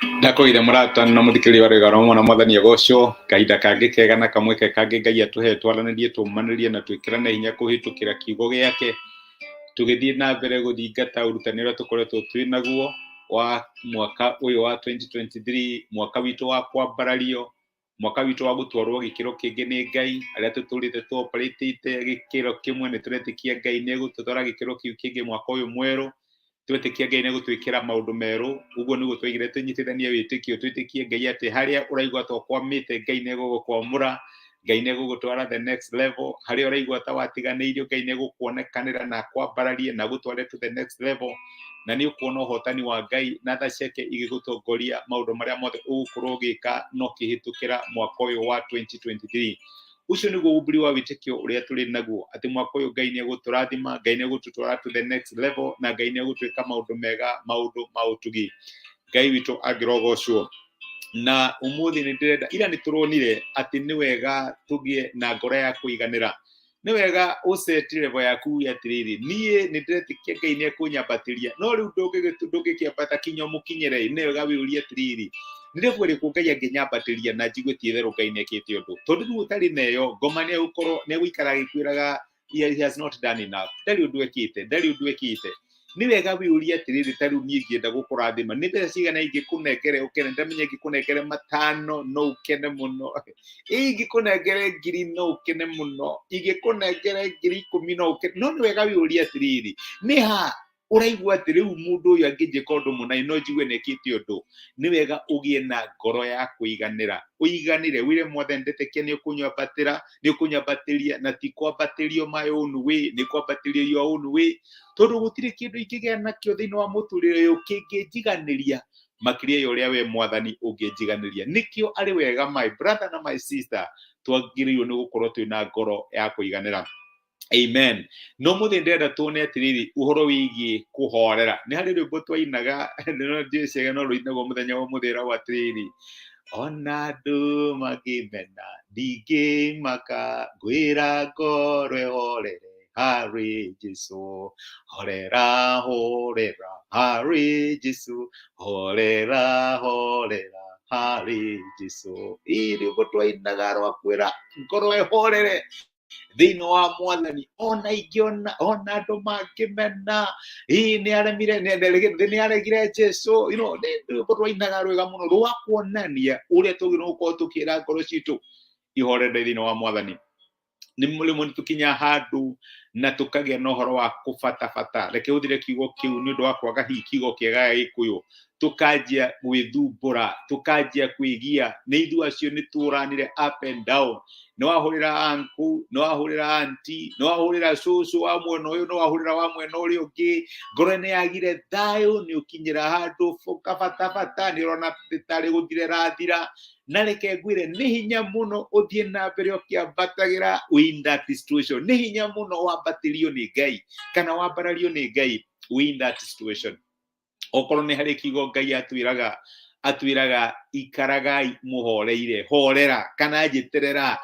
Ndakoire murata na muthikiri wa rwega rwa mwathani agoco kahinda kangi kega na kamweke kangi Ngai atuhe twaranirie tumanirie na twikirane hinya kuhitukira kiugo giake tugithie na mbere guthingata urutani uria tukoretwo twinaguo wa mwaka uyu wa 2023 mwaka witu wa kwambarario mwaka witu wa gutwarwo gikiro kingi ni Ngai aria tuturite tuoperatite gikiro kimwe ni turetikia Ngai ni gututwara gikiro kiu kingi mwaka uyu mweru twetikia Ngai ni gutwikira maundu meru uguo ni gutwigire tunyitithanie witikio twitikie Ngai ati haria uraigwa twakwamite Ngai ni gugukwamura Ngai ni gugutwara the next level haria uraigwa tawatiganeirio Ngai ni gukuonekanira na kwambararie na gutware to the next level na ni ukuona uhotani wa Ngai na tha ciake igigutongoria maundu maria mothe ugukorwo gika no kihitukira mwaka uyu wa 2023 ucio niguo umburi wa witikio uria turi naguo ati mwaka uyu Ngai ni guturathima Ngai ni gututwara to the next level na Ngai ni gutwika maundu mega maundu mautugi Ngai witu agirogocwo na umuthi ni ndirenda ira ni turonire ati ni wega tugie na ngoro ya kuiganira ni wega useti level yaku ya tiriri nie ni ndiretikia Ngai ni akunyambatiria no riu ndungikiambata kinyo mukinyere ni wega wiurie tiriri ndirefwere ku Ngai anginyambatiria na njigwetie theru Ngai ni ekite undu tondu riu utari neyo ngoma ni ukorwo ni guikara gikwiraga he has not done enough ndari undu ekite ni wega wiurie tiriri tari nie ngienda gukurathima ni mbeca cigana ingikunengere ukene ndamenye ingikunengere matano no ukene muno ingikunengere 1000 no ukene muno ingikunengere 10,000 no ukene no ni wega wiurie tiriri ni ha uraigwa ati riu mundu uyu angijika undu munai no njigwe nekite undu ni wega ugie na ngoro ya kuiganira uiganire wire mothe ndetekia ni ukunyambatiria na ti kwambatirio my own way ni kwambatirio your own way tondu gutire kindu ikigia nakio thiini wa muturire uyu kingijiganiria makiria ya uria we mwathani ungijiganiria nikio ari wega my brother na my sister twagirirwo ni gukorwo twina ngoro ya kuiganira. Amen. No muthi ndenda tuone atiriri uhoro wigie kuhorera ni hari rwimbo twainaga no ndicega no ruinagwo muthenya wa muthira wa atiriri ona ndu makimena ndingimaka ngwira ngoro ihorere hari Jesu horera horera hari Jesu horera horera hari Jesu iri gutwainaga rwakwira ngoro ihorere thiini wa mwathani ona ingiona ona andu makimena ni aremire ni aregire Jesu ni gutwainaga rwega muno rwakuonania uria tugirwo gukorwo tukira ngoro citu ihorere thiini wa mwathani ni mulimo tukinya handu na tukagia no horo wa kufatafata reke uthire kiugo kiu ni undu wa kwaga hi kiugo kiega gikuyu tukajia gwithumbura tukajia kwigia ni ithu acio ni turanire up and down no wahurira anku no wahurira anti no wahurira cucu wa mwena uyu no wahurira wa mwena uri ungi ngoro ni yagire thayo ni ukinyira handu fukafatafata ni rona tari guthire rathira na reke ngwire ni hinya muno uthie na mbere ũkĩambatagĩra in that situation ni hinya muno wambatirio ni Ngai kana wambarario ni Ngai in that situation okorwo ni hari kiugo Ngai atwiraga ikaragai muhoreire horera kana njiterera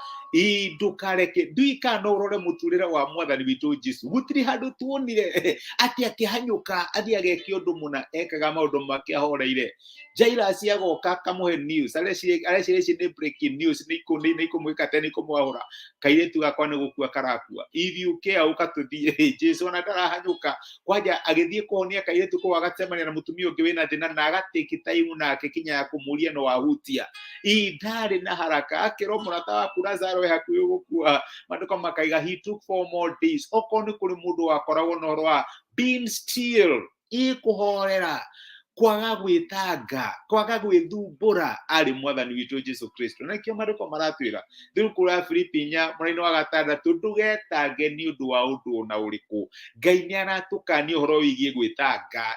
ndukareke nduikana urore muturire wa mwathani witu Jesu gutiri handu tuonire ati akihanyuka athi agekio undu muna ekaga maundu make ahoreire jaira ciagoka kamuhe news areciria ni breaking news ni ikumwika tena ikumwahura kairetu gakwa ni gukua karakua ithiukia ukatuthie Jesu ona ndarahanyuka kwaja agithie kuhonia kairetu kwa agatemania na mutumia ungi wina thina na agatiki time nake kinya ya kumuria no wahutia ndari na haraka akiro murata wa Lazaro hakuyo gukua maandiko makaiga he took 4 more days okoni kuri mundu wakoragwo no rwa being still ikuhorera kwaga gwitanga kwaga gwithumbura ari mwathani witu Jesu Kristo na kio maandiko maratwira thiru kura Filipinya muraini wa gatandatu ndugetange ni undu wa undu na uriku Ngai ni aratukania uhoro wigie gwitanga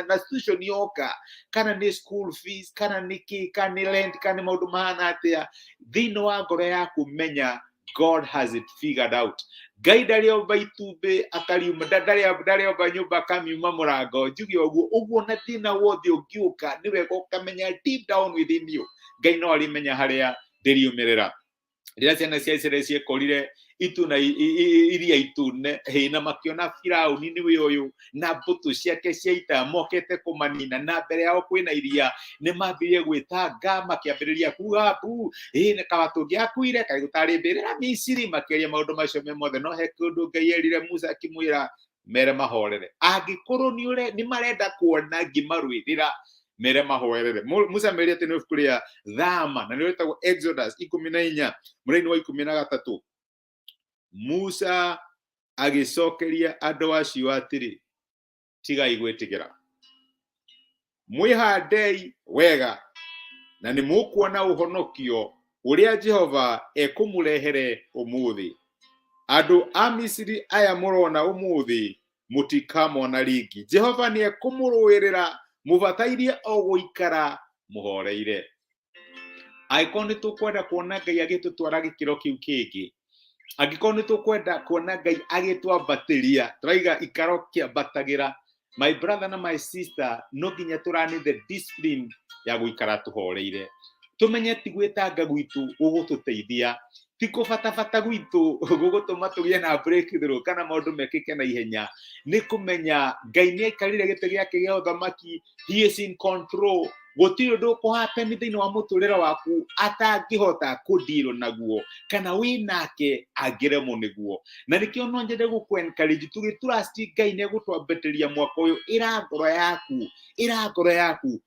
na situation yoka kana ni school fees kana ni kana ni rent kana maundu mahana atia thiini wa ngoro yaku menya God has it figured out. Ngai ndariomba itumbi akariuma ndariomba nyumba kamiuma murango njugi uguo na thina wothe ungiuka ni wega ukamenya deep down within you Ngai no arimenya haria ndiriumirira rira ciana cia Israeli ciekorire ituna iria itune na makiona Firauni niwe uyu na mbutu ciake cia ita mokete kumanina na mbere yao kwina iria ni mambirie gwitanga makiambiriria kuga pu ni kabatungi akuire kai gutari mbirira Misiri makiria maundu macio me mothe no he kundu Ngai erire Musa akimwira mere mahorere angikuru ni marenda kuona ngimarwirira mere mahoerere Musa meria tene kuria thama na niwetagwo Exodus 14 mũraini wa 13 Musa agicokeria andu acio atiri tigai gwitigira mwihandei wega na ni mukuona uhonokio uria Jehova ekumurehere umuthi andu a Misiri aya murona umuthi mutikamona ringi Jehova ni ekumuruirira mubatairie o guikara muhoreire angĩkorwo nĩ tũkwenda kuona Ngai agĩtũtwara gĩkĩro kĩu kĩngĩ angĩkorwo nĩ tũkwenda kuona Ngai agĩtwambatĩria tũraiga Ikara ũkĩambatagĩra my brother na my sister no nginya tũrani the discipline ya guikara tuhoreire tumenye ti gwĩtanga gwitũ gũgũtũteithia ti kũbatabata gwitũ gũgũtũma tũgĩe na breakthrough kana maũndũ mekĩke na ihenya nĩ kũmenya Ngai nĩ aikarire gĩtĩ gĩake gĩa ũthamaki he is in control gũtirĩ ũndũ ũkũhappen thĩinĩ wa mũtũrĩre waku atangĩhota kũdeal naguo kana wĩnake angĩremwo nĩguo na nĩkĩo no nyende gũkũ-encourage tũgĩtrust Ngai nĩ egũtwambĩtĩria mwaka ũyũ ĩra ngoro yaku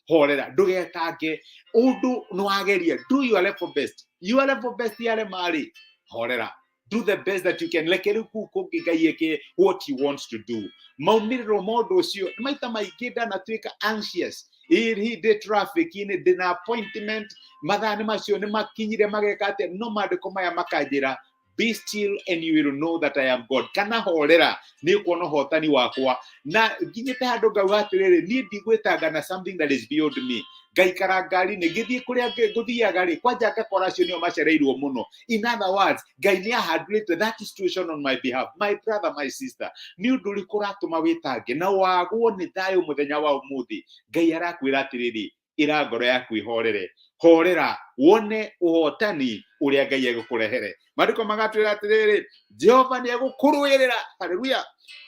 horera ndugetange undu nwageria do your level best yale mari horera do the best that you can like eriku kungigaieke what he wants to do maumiriro modo cio maita maingĩ ndanatuĩka anxious he did traffic in the appointment mathani macio nĩ makinyire mageka atĩ no mandĩko maya makanjĩra be still and you will know that I am God kana horera nĩ kuona hotani wakwa na nginyĩte handũ ngauga atĩrĩrĩ niĩ ndigwĩtanga na something that is beyond me ngaikara ngari nĩ gĩthiĩ kũrĩa ngũthiaga rĩ kwanja ngakora acio nĩo macereirwo mũno in other words Ngai nĩ ahandlĩte that situation on my behalf my brother my sister nĩ ũndũ ũrĩkũ ũratũma wĩtange na wagwo nĩ thayũ mũthenya wa ũmũthĩ Ngai arakwĩra atĩrĩrĩ ĩra ngoro yaku ihorere horera wone uhotani uria Ngai egũkũrehere maandĩko magatwĩra atĩrĩrĩ Jehova nĩ egũkũrũĩrĩra haleluya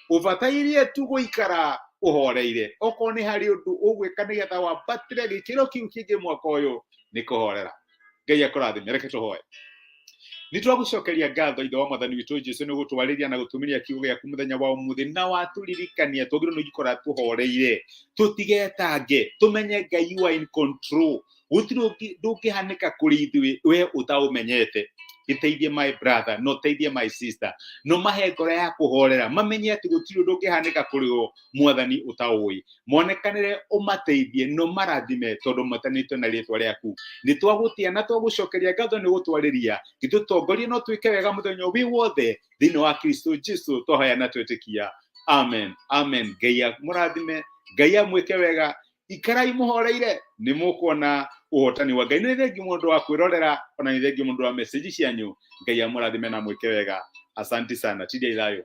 ũbatairie tu gũikara uhoreire okorwo nĩ harĩ ũndũ ũgwĩka nĩgetha wambatĩre gĩkĩro kĩu kĩngĩ mwaka ũyũ nĩ kũhorera Ngai akũrathime reke tũhoe nĩ twagũcokeria ngatho ithe wa mwathani witũ Jesũ nĩ gũtwarĩria na gũtũmĩria kiugo gĩaku mũthenya wa ũmũthĩ na watũririkania twagĩrĩirwo nĩ gũikara tũhoreire tũtigetange tũmenye Ngai you are in control gũtirĩ ndũngĩhanĩka kũrĩ ithuĩ we ũtaũmenyete gĩteithie my brother no teithie my sister no mahe ngoro ya kũhorera mamenye atĩ gũtirĩ ũndũ ũngĩhanĩka kũrĩ o mwathani ũtaũĩ monekanĩre ũmateithie no marathime tondũ matanĩtwo na rĩĩtwa rĩaku nĩ twagũtia na twagũcokeria ngatho nĩ gũtwarĩria gĩtũtongorie no twĩke wega mũthenya wĩ wothe thĩinĩ wa Kristo Jesũ twahoya na twĩtĩkia amen Ngai mũrathime Ngai amwĩke wega ikarai muhoreire nĩ mũkuona uhotani wa Ngai nĩ thengiũ mũndũ wa kwĩrorera ona nĩ thengiũ mũndũ wa message cianyu Ngai amũrathime na mwĩke wega asante sana tidia ithayo